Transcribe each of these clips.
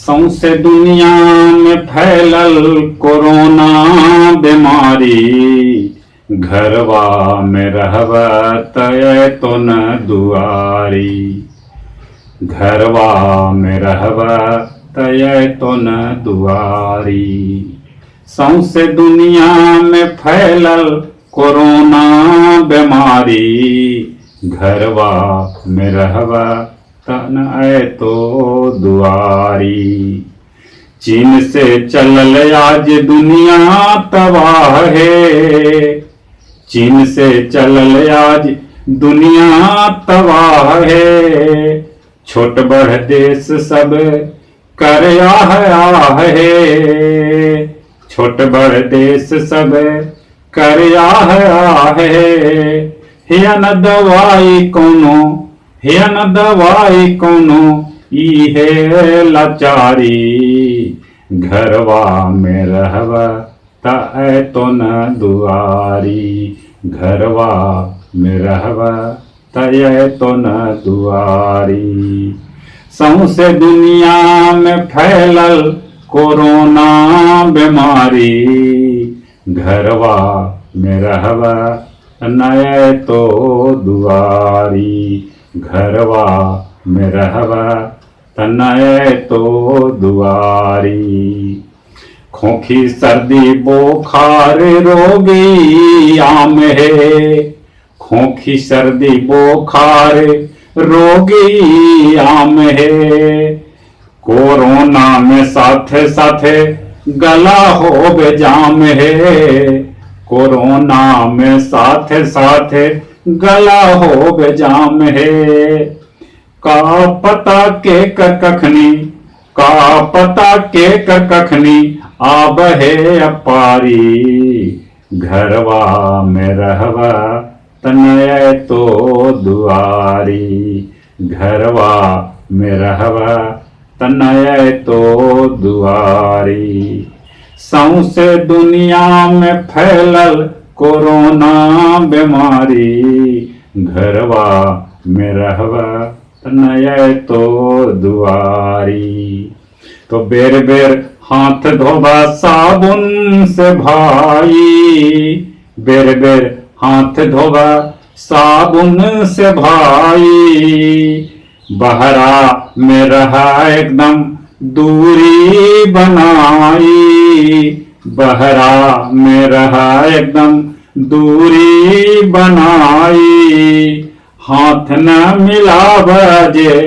सौंसे दुनिया में फैलल कोरोना बीमारी, घरवा में रहब तय तो न दुआरी। घरवा में रहब तय तो न दुआरी। सौंसे दुनिया में फैलल कोरोना बीमारी, घरवा में रहब तन आए तो दुआरी। चीन से चलल आज दुनिया तबाह है। चीन से चलल आज दुनिया तबाह है। छोट बड़ देश सब कर आह है। छोट बड़ देश सब कर आह है। हिया न दवाई कोनो, हिया न दवाई कोनो, ई है लाचारी। घरवा में रहब तय तो न दुआरी। घरवा में रहब तय तो न दुआरी। सौंसे दुनिया में फैलल कोरोना बीमारी, घरवा में रहब नय तो दुआरी। घरवा में रहब तनय तो दुआरी। खोखी सर्दी बोखार रोगी आम है। खोखी सर्दी बोखार रोगी आम है। कोरोना में साथे साथे गला हो बेजाम है। कोरोना में साथे साथे गला हो बेजाम है। का पता के कर कखनी, का पता के कर कखनी, आब है अपारी। घरवा में रहब तनय तो दुआरी। घरवा में रहब तनय तो दुआरी। सौंसे दुनिया में फैलल कोरोना बीमारी, घरवा में रहब तनय तो दुआरी। तो बेर बेर हाथ धोबा साबुन से भाई। बेर बेर हाथ धोबा साबुन से भाई। बहरा में रहा एकदम दूरी बनाई। बहरा में रहा एकदम दूरी बनाई। हाथ न मिलाव जे,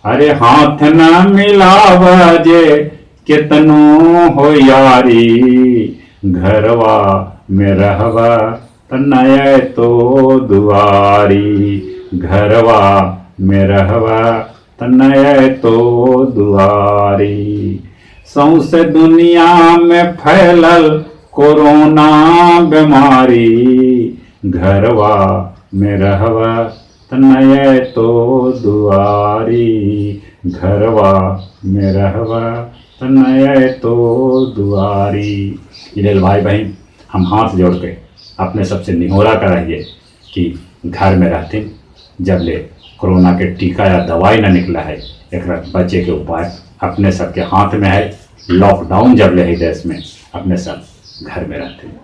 अरे हाथ न मिलाव जे, कितनो हो यारी। घरवा में रहब तनय तो दुआरी। घरवा में रहब तनय तो दुआरी। सौंसे दुनिया में फैलल कोरोना बीमारी, घरवा में रहब तनय तो दुआरी। घरवा में रहब तनय तो दुआरी। इधर भाई बहन हम हाथ जोड़ के अपने सबसे निहोरा कराइए कि घर में रहते जब ले कोरोना के टीका या दवाई ना निकला है, एक बचे के उपाय अपने सबके हाथ में है। लॉकडाउन जब ले देश में अपने सब घर में रहते हैं।